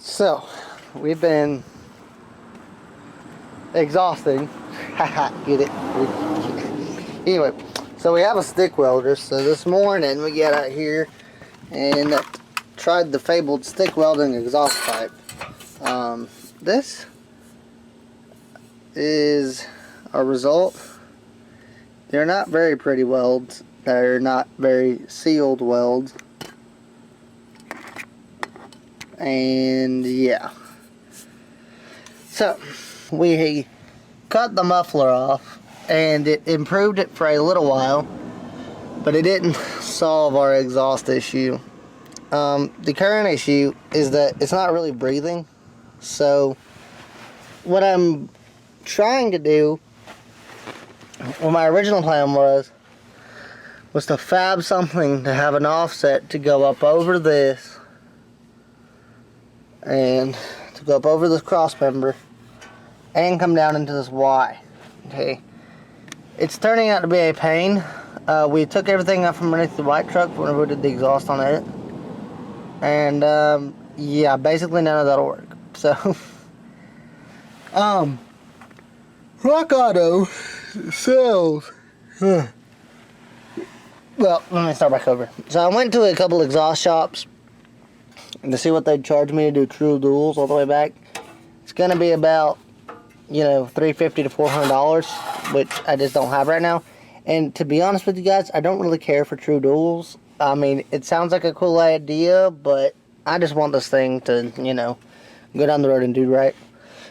So, we've been exhausting. Get it? Anyway, so we have a stick welder. So this morning we got out here and tried the fabled stick welding exhaust pipe. This is a result. They're not very pretty welds. They're not very sealed welds. And yeah, so we cut the muffler off and it improved it for a little while, but it didn't solve our exhaust issue. The current issue is that it's not really breathing. So what I'm trying to do, what my original plan was to fab something to have an offset to go up over this and to go up over this cross member and come down into this Y. Okay, it's turning out to be a pain. We took everything up from underneath the white truck whenever we did the exhaust on it, and yeah, basically none of that'll work. So Rock Auto sells well, let me start back over. So I went to a couple exhaust shops to see what they'd charge me to do true duals all the way back. It's gonna be about, you know, $350 to $400, which I just don't have right now. And to be honest with you guys, I don't really care for true duals. I mean, it sounds like a cool idea, but I just want this thing to, you know, go down the road and do right.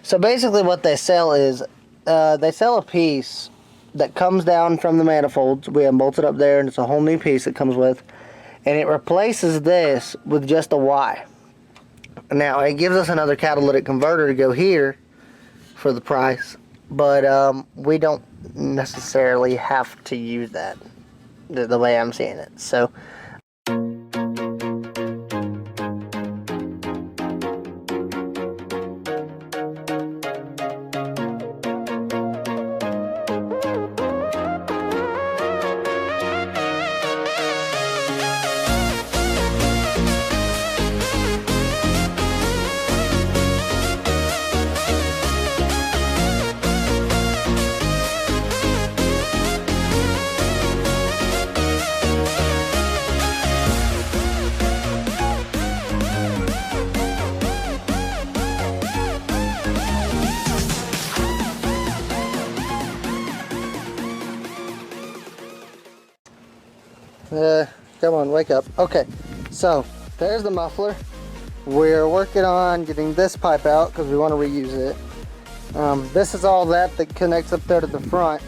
So basically what they sell is, they sell a piece that comes down from the manifolds. We have bolted up there, and it's a whole new piece it comes with. And it replaces this with just a Y. Now, it gives us another catalytic converter to go here for the price, but we don't necessarily have to use that the way I'm seeing it. So come on, wake up. Okay, so there's the muffler. We're working on getting this pipe out because we want to reuse it. This is all that connects up there to the front.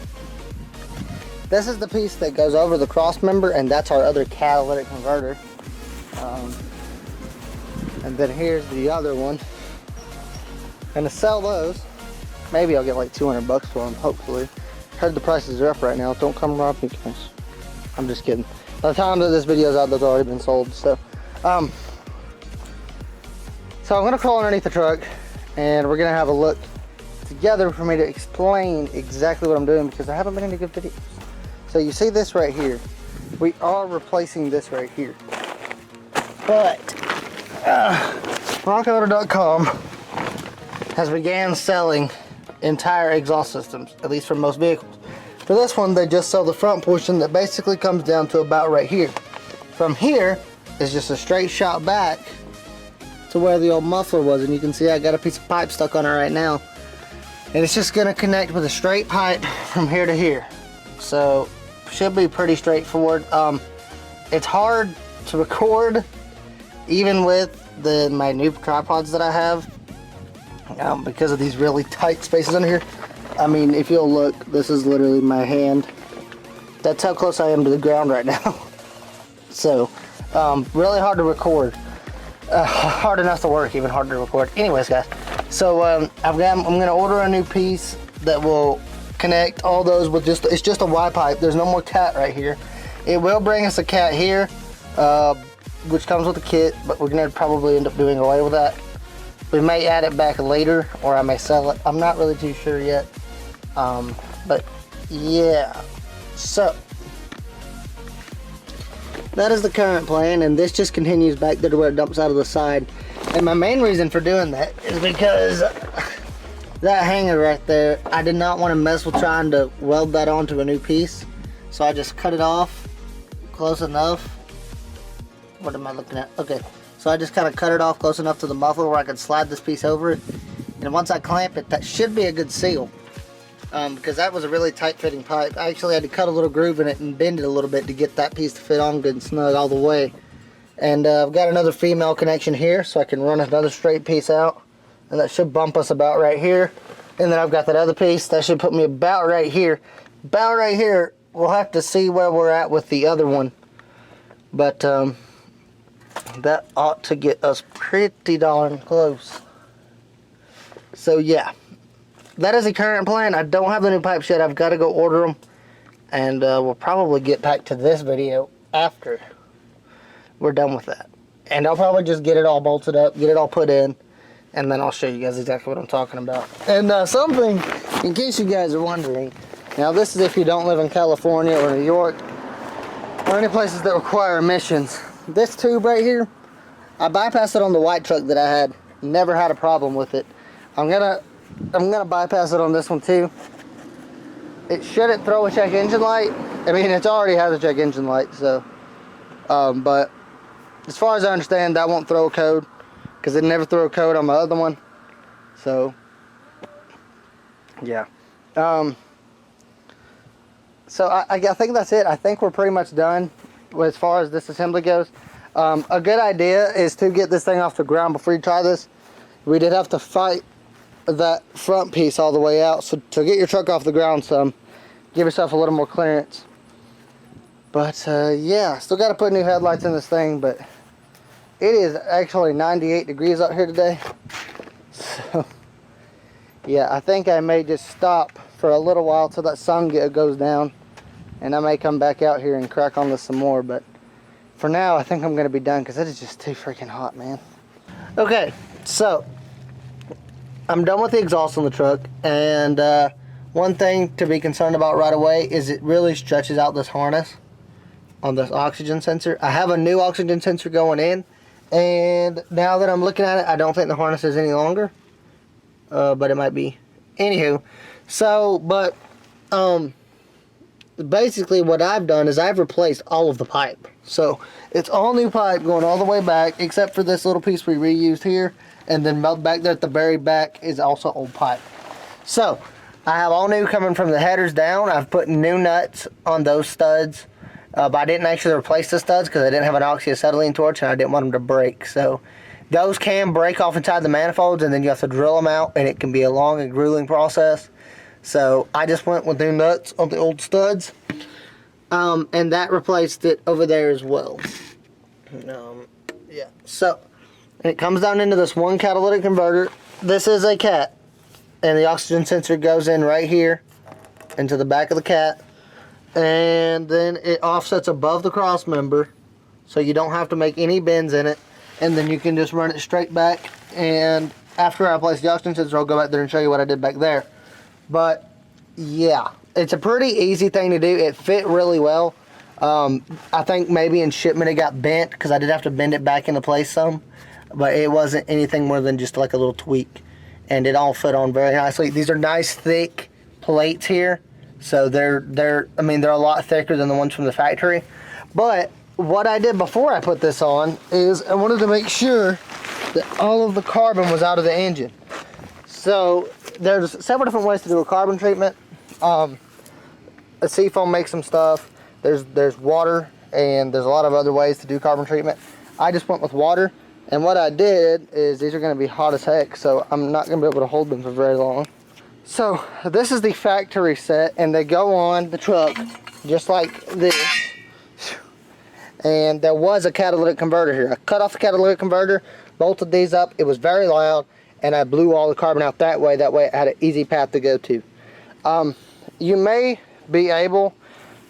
This is the piece that goes over the cross member, and that's our other catalytic converter. And then here's the other one. And to sell those, maybe I'll get like 200 bucks for them, hopefully. Heard the prices are up right now. Don't come rob me, guys. I'm just kidding. By the time that this video's out, those already been sold. So I'm gonna crawl underneath the truck and we're gonna have a look together for me to explain exactly what I'm doing, because I haven't been in any good videos. So you see this right here. We are replacing this right here. But rockauto.com has began selling entire exhaust systems, at least for most vehicles. For this one, they just sell the front portion that basically comes down to about right here. From here is just a straight shot back to where the old muffler was, and you can see I got a piece of pipe stuck on it right now. And it's just gonna connect with a straight pipe from here to here. So, should be pretty straightforward. It's hard to record, even with my new tripods that I have, because of these really tight spaces under here. I mean, if you'll look, this is literally my hand. That's how close I am to the ground right now. So, really hard to record. Hard enough to work, even harder to record. Anyways, guys, so I'm gonna order a new piece that will connect all those with it's just a Y pipe. There's no more cat right here. It will bring us a cat here, which comes with the kit, but we're gonna probably end up doing away with that. We may add it back later, or I may sell it. I'm not really too sure yet. But yeah, so that is the current plan, and this just continues back there to where it dumps out of the side. And my main reason for doing that is because that hanger right there, I did not want to mess with trying to weld that onto a new piece. So I just cut it off close enough. What am I looking at? Okay, so I just kind of cut it off close enough to the muffler where I could slide this piece over it. And once I clamp it, that should be a good seal. Because that was a really tight fitting pipe. I actually had to cut a little groove in it and bend it a little bit to get that piece to fit on good and snug all the way. And I've got another female connection here, so I can run another straight piece out. And that should bump us about right here. And then I've got that other piece that should put me about right here. About right here. We'll have to see where we're at with the other one. But that ought to get us pretty darn close. So yeah, that is the current plan. I don't have the new pipes yet. I've got to go order them. And we'll probably get back to this video after we're done with that. And I'll probably just get it all bolted up, get it all put in, and then I'll show you guys exactly what I'm talking about. And something, in case you guys are wondering, now this is if you don't live in California or New York, or any places that require emissions. This tube right here, I bypassed it on the white truck that I had. Never had a problem with it. I'm gonna bypass it on this one too. It shouldn't throw a check engine light. I mean, it's already has a check engine light, so. But as far as I understand, that won't throw a code, because it never threw a code on my other one. So, yeah. So I think that's it. I think we're pretty much done as far as this assembly goes. A good idea is to get this thing off the ground before you try this. We did have to fight that front piece all the way out, so to get your truck off the ground some, give yourself a little more clearance. But yeah, still got to put new headlights in this thing, but it is actually 98 degrees out here today. So yeah, I think I may just stop for a little while till that sun goes down, and I may come back out here and crack on this some more. But for now, I think I'm going to be done because it is just too freaking hot, man. Okay, so I'm done with the exhaust on the truck, and one thing to be concerned about right away is it really stretches out this harness on this oxygen sensor. I have a new oxygen sensor going in, and now that I'm looking at it, I don't think the harness is any longer, but it might be. Anywho, so, but basically what I've done is I've replaced all of the pipe. So it's all new pipe going all the way back, except for this little piece we reused here, and then back there at the very back is also old pipe. So I have all new coming from the headers down. I've put new nuts on those studs, but I didn't actually replace the studs because I didn't have an oxyacetylene torch and I didn't want them to break. So those can break off inside the manifolds, and then you have to drill them out, and it can be a long and grueling process. So I just went with new nuts on the old studs, and that replaced it over there as well. Yeah, so and it comes down into this one catalytic converter. This is a cat, and the oxygen sensor goes in right here into the back of the cat, and then it offsets above the cross member, so you don't have to make any bends in it, and then you can just run it straight back. And after I place the oxygen sensor, I'll go back there and show you what I did back there. But yeah, it's a pretty easy thing to do. It fit really well. I think maybe in shipment it got bent because I did have to bend it back into place some, but it wasn't anything more than just like a little tweak, and it all fit on very nicely. These are nice thick plates here, so they're I mean, they're a lot thicker than the ones from the factory. But what I did before I put this on is I wanted to make sure that all of the carbon was out of the engine. So there's several different ways to do a carbon treatment. Seafoam makes some stuff. There's water, and there's a lot of other ways to do carbon treatment. I just went with water, and what I did is these are going to be hot as heck, so I'm not going to be able to hold them for very long. So this is the factory set, and they go on the truck just like this. And there was a catalytic converter here. I cut off the catalytic converter, bolted these up. It was very loud, and I blew all the carbon out that way. That way I had an easy path to go to. You may be able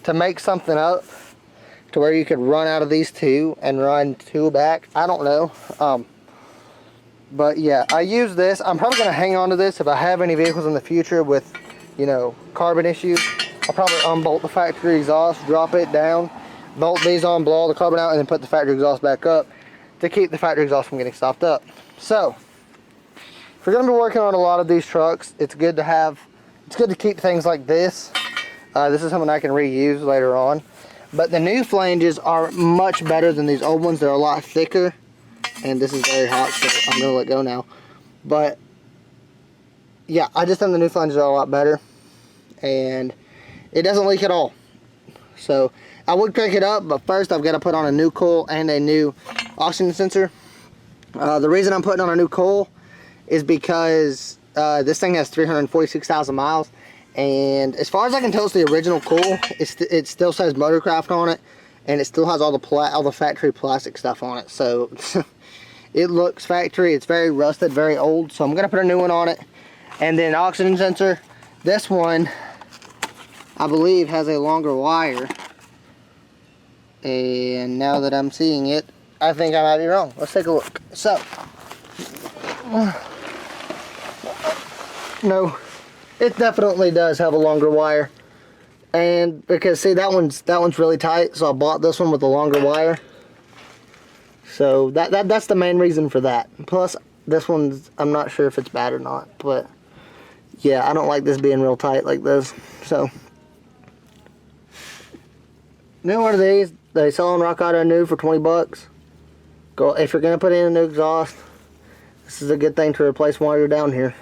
to make something up to where you could run out of these two and run two back. I don't know. But yeah, I use this. I'm probably going to hang on to this if I have any vehicles in the future with, you know, carbon issues. I'll probably unbolt the factory exhaust, drop it down, bolt these on, blow all the carbon out, and then put the factory exhaust back up to keep the factory exhaust from getting stopped up. So, if you're going to be working on a lot of these trucks, it's good to keep things like this. This is something I can reuse later on. But the new flanges are much better than these old ones. They're a lot thicker. And this is very hot, so I'm going to let go now. But, yeah, I just think the new flanges are a lot better. And it doesn't leak at all. So, I would crank it up, but first I've got to put on a new coil and a new oxygen sensor. The reason I'm putting on a new coil is because this thing has 346,000 miles. And as far as I can tell, it's the original coil. It still says Motorcraft on it, and it still has all the factory plastic stuff on it. So it looks factory. It's very rusted, very old. So I'm gonna put a new one on it, and then oxygen sensor. This one, I believe, has a longer wire. And now that I'm seeing it, I think I might be wrong. Let's take a look. So, no. It definitely does have a longer wire, and because see that one's really tight, so I bought this one with a longer wire. So that's the main reason for that. Plus this one's, I'm not sure if it's bad or not, but yeah, I don't like this being real tight like this. So new one of these, they sell on Rock Auto new for 20 bucks. Go if you're gonna put in a new exhaust. This is a good thing to replace while you're down here.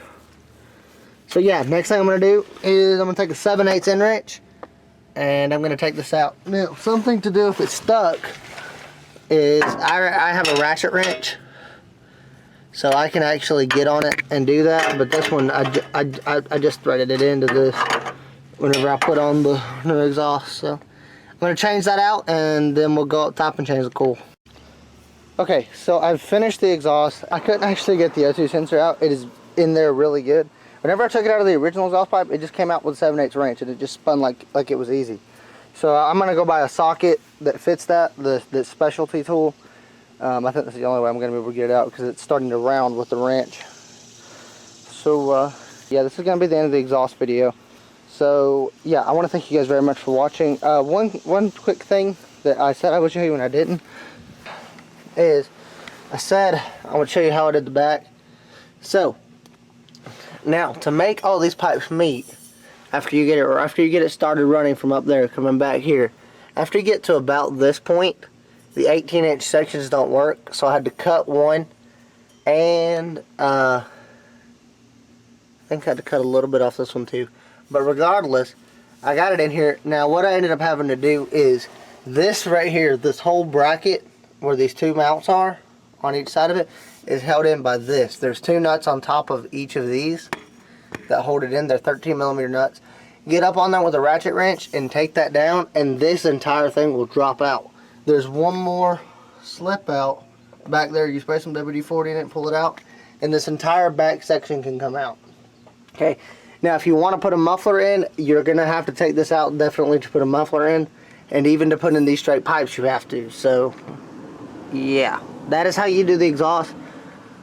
So yeah, next thing I'm going to do is I'm going to take a 7/8 end wrench and I'm going to take this out. Now, something to do if it's stuck is I have a ratchet wrench, so I can actually get on it and do that. But this one, I just threaded it into this whenever I put on the new exhaust. So I'm going to change that out and then we'll go up top and change the coil. Okay, so I've finished the exhaust. I couldn't actually get the O2 sensor out. It is in there really good. Whenever I took it out of the original exhaust pipe, it just came out with a 7/8 wrench, and it just spun like it was easy. So I'm gonna go buy a socket that fits that, the specialty tool. I think that's the only way I'm gonna be able to get it out because it's starting to round with the wrench. So yeah, this is gonna be the end of the exhaust video. So yeah, I want to thank you guys very much for watching. One quick thing that I said I would show you and I didn't is I said I would show you how I did the back. So now, to make all these pipes meet, after you get it started running from up there, coming back here, after you get to about this point, the 18-inch sections don't work, so I had to cut one, and I think I had to cut a little bit off this one too. But regardless, I got it in here. Now, what I ended up having to do is this right here, this whole bracket where these two mounts are on each side of it, is held in by this. There's two nuts on top of each of these that hold it in. They're 13mm nuts. Get up on that with a ratchet wrench and take that down, and this entire thing will drop out. There's one more slip out back there. You spray some WD-40 in it, pull it out, and this entire back section can come out. Okay, now if you want to put a muffler in, you're gonna have to take this out definitely to put a muffler in, and even to put in these straight pipes you have to. So yeah, that is how you do the exhaust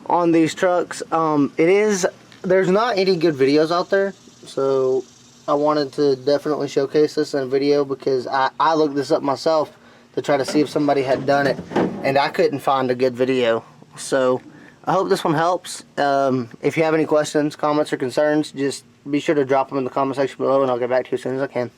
on these trucks. There's not any good videos out there, so I wanted to definitely showcase this in a video because I looked this up myself to try to see if somebody had done it, and I couldn't find a good video. So I hope this one helps. If you have any questions, comments, or concerns, just be sure to drop them in the comment section below and I'll get back to you as soon as I can.